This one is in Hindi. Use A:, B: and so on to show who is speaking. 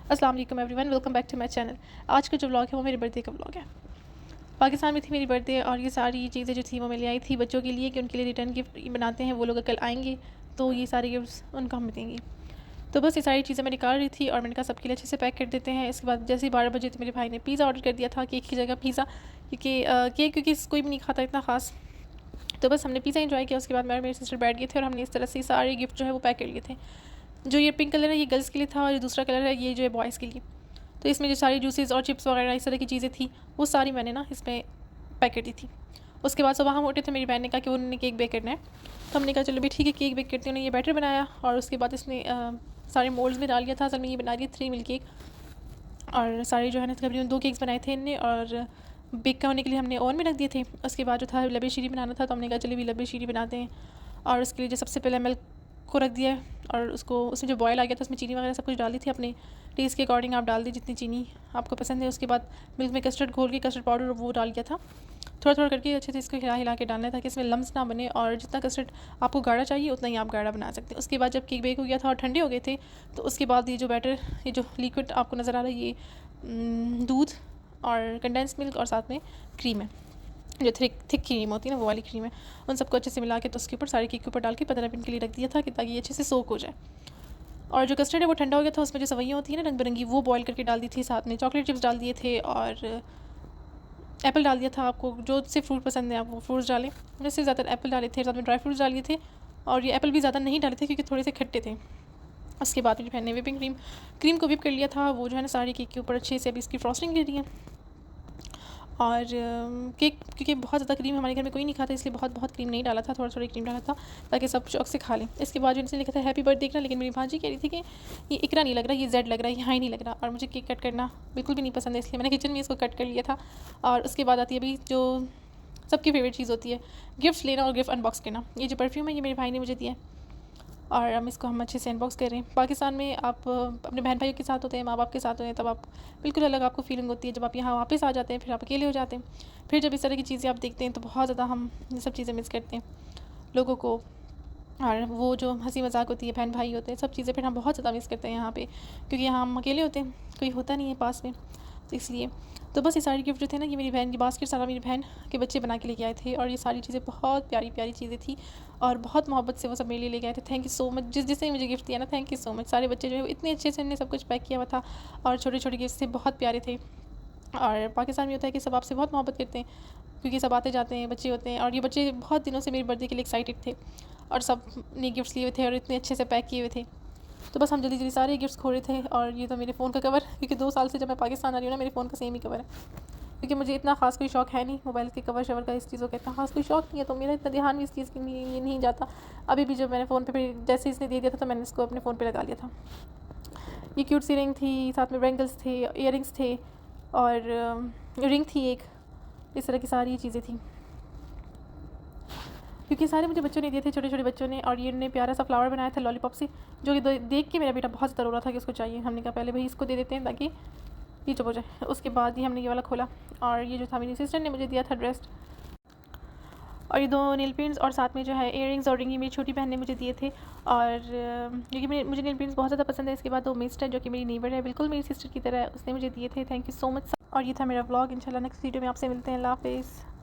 A: अस्सलाम वालेकुम everyone, welcome back to my channel. आज का जो व्लॉग है वो मेरे बर्थडे का व्लॉग है। पाकिस्तान में थी मेरी बर्थडे और ये सारी चीज़ें जो थी वो मैं ले आई थी बच्चों के लिए कि उनके लिए रिटर्न गिफ्ट बनाते हैं। वो लोग कल आएंगे तो ये सारे गिफ्ट्स उनको हम देंगे। तो बस ये सारी चीज़ें मैं निकाल रही थी और मैंने कहा सबके लिए अच्छे से पैक कर देते हैं। इसके बाद जैसे ही 12 बजे तो मेरे भाई ने पिज़्ज़ा ऑर्डर कर दिया था, केक की जगह पिज़्ज़ा, क्योंकि केक क्योंकि कोई भी नहीं खाता इतना ख़ास। तो बस हमने पिज़्ज़ा एंजॉय किया। उसके बाद मैं और मेरी सिस्टर बैठ गए थे और हमने इस तरह से सारे गिफ्ट जो है वो पैक कर लिए थे। जो ये पिंक कलर है ये गर्ल्स के लिए था और जो दूसरा कलर है ये जो है बॉयज़ के लिए। तो इसमें जो सारी जूसेस और चिप्स वगैरह इस तरह की चीज़ें थी वो सारी मैंने ना इसमें पैक कर दी थी। उसके बाद सुबह हम उठे थे, मेरी बहन ने कहा कि उन्होंने केक बेक करना है, तो हमने कहा चलो भी ठीक है केक बेक करते हैं। उन्होंने ये बैटर बनाया और उसके बाद इसने सारे मोल्ड्स में डाल दिया था। असल में ये बना दिया 3 मिल केक और सारे जो है ना तकरीबन 2 केक्स बनाए थे इनने और बेक होने के लिए हमने ओवन में रख दिए थे। उसके बाद जो था लबे शीरी बनाना था तो हमने कहा चलो भी लबे शीरी बनाते हैं और उसके लिए जो सबसे पहले मिल्क को रख दिया और उसको उसमें जो बॉयल आ गया था उसमें चीनी वगैरह सब कुछ डाल दी थी। अपने टेस्ट के अकॉर्डिंग आप डाल दी जितनी चीनी आपको पसंद है। उसके बाद मिल्क में कस्टर्ड घोल के कस्टर्ड पाउडर वो डाल दिया था। थोड़ा थोड़ा करके अच्छे से इसको हिला हिला के डालना है ताकि इसमें लम्स ना बने और जितना कस्टर्ड आपको गाढ़ा चाहिए उतना ही आप गाढ़ा बना सकते हैं। उसके बाद जब केक बेक हो गया था और ठंडे हो गए थे तो उसके बाद ये जो बैटर, ये जो लिक्विड आपको नज़र आ रहा है ये दूध और कंडेंस मिल्क और साथ में क्रीम है, जो थिक क्रीम होती है ना वो वाली क्रीम है। उन सबको अच्छे से मिला के तो उसके ऊपर सारे केक के ऊपर डाल के 15 मिनट के लिए रख दिया था कि ताकि ये अच्छे से सोक हो जाए। और जो कस्टर्ड है वो ठंडा हो गया था, उसमें जो सवैयाँ होती है ना रंग बिरंगी वो बॉयल करके डाल दी थी। साथ में चॉकलेट चिप्स डाल दिए थे और एप्पल डाल दिया था। आपको जो से फ्रूट पसंद है आप वो फ्रूट्स डालें। मैंने इससे ज़्यादा एप्पल डाले थे, साथ में ड्राई फ्रूट्स डाले थे और ये एप्पल भी ज़्यादा नहीं डाले थे क्योंकि थोड़े से खट्टे थे। उसके बाद मेरी बहन ने व्हिपिंग क्रीम को व्हिप कर लिया था। वो जो है ना सारे केक के ऊपर अच्छे से अभी इसकी फ्रॉस्टिंग ले रही है। और केक क्योंकि बहुत ज़्यादा क्रीम हमारे घर में कोई नहीं खाता इसलिए बहुत बहुत क्रीम नहीं डाला था, थोड़ा थोड़ा क्रीम डाला था ताकि सब शौक से खा लें। इसके बाद जो इनसे लिखा था हैप्पी बर्थडे इकरा, लेकिन मेरी भांजी कह रही थी कि ये इकरा नहीं लग रहा, ये जेड लग रहा है, ये हाई नहीं लग रहा और मुझे केक कट करना बिल्कुल भी नहीं पसंद है, इसलिए मैंने किचन में इसको कट कर लिया था। और उसके बाद आती है अभी जो सबकी फेवरेट चीज़ होती है गिफ्ट लेना और गिफ्ट अनबॉक्स करना। ये जो परफ्यूम है ये मेरे भाई ने मुझे दिया है और हम इसको अच्छे से अनबॉक्स कर रहे हैं। पाकिस्तान में आप अपने बहन भाइयों के साथ होते हैं, माँ बाप के साथ होते हैं, तब आप बिल्कुल अलग आपको फीलिंग होती है। जब आप यहाँ वापस आ जाते हैं फिर आप अकेले हो जाते हैं। फिर जब इस तरह की चीज़ें आप देखते हैं तो बहुत ज़्यादा हम ये सब चीज़ें मिस करते हैं लोगों को। और वो जो हंसी मजाक होती है, बहन भाई होते हैं, सब चीज़ें फिर हम बहुत ज़्यादा मिस करते हैं यहाँ पे, क्योंकि यहाँ हम अकेले होते हैं, कोई होता नहीं है पास में, तो इसलिए। तो बस ये सारे गिफ्ट जो थे ना ये मेरी बहन की बास्केट सारा मेरी बहन के बच्चे बना के लेके आए थे और ये सारी चीज़ें बहुत प्यारी प्यारी चीज़ें थी और बहुत मोहब्बत से वो सब मेरे लिए लेके आए थे। थैंक यू सो मच जिसने मुझे गिफ्ट दिया ना, थैंक यू सो मच। सारे बच्चे जो है इतने अच्छे से उन्होंने सब कुछ पैक किया हुआ था और छोटे छोटे गिफ्ट थे, बहुत प्यारे थे। और पाकिस्तान में होता है कि सब आपसे बहुत मोहब्बत करते हैं क्योंकि सब आते जाते हैं, बच्चे होते हैं और ये बच्चे बहुत दिनों से मेरे बर्थडे के लिए एक्साइटेड थे और सब ने गिफ्ट्स लिए हुए थे और इतने अच्छे से पैक किए हुए थे। तो बस हम जल्दी जल्दी सारे गिफ्ट्स खो रहे थे। और ये तो मेरे फ़ोन का कवर, क्योंकि 2 साल से जब मैं पाकिस्तान आ रही हूँ ना मेरे फ़ोन का सेम ही कवर है, क्योंकि मुझे इतना ख़ास कोई शौक है नहीं मोबाइल के कवर शवर का, इस चीज़ों का इतना ख़ास कोई शौक नहीं है, तो मेरा इतना ध्यान भी इस चीज़ के लिए ये नहीं जाता। अभी भी जब मैंने फ़ोन पे फिर जैसे इसने दे दिया था तो मैंने इसको अपने फ़ोन पे लगा लिया था। ये क्यूट सी रिंग थी, साथ में बैंगल्स थे, इयररिंग्स थे और रिंग थी एक, इस तरह की सारी चीज़ें थी क्योंकि सारे मुझे बच्चों ने दिए थे, छोटे छोटे बच्चों ने। और ये इन्होंने प्यारा सा फ्लावर बनाया था लॉलीपॉप से, जो कि देख के मेरा बेटा बहुत ज़्यादा रो रहा था कि उसको चाहिए। हमने कहा पहले भाई इसको दे देते हैं ताकि ये चुप हो जाए। उसके बाद ही हमने ये वाला खोला और ये जो था मेरी सिस्टर ने मुझे दिया था ड्रेस और ये 2 नेल पेंट्स और साथ में जो है इयररिंग्स और रिंग ये मेरी छोटी बहन ने मुझे दिए थे। और क्योंकि मुझे नेल पेंट्स बहुत ज़्यादा पसंद है। इसके बाद 2 मिस्ट है जो कि मेरी नेबर है, बिल्कुल मेरी सिस्टर की तरह, उसने मुझे दिए थे। Thank you so much. और ये था मेरा व्लॉग। इंशाल्लाह नेक्स्ट वीडियो में आपसे मिलते हैं। अल्लाह हाफ़िज़।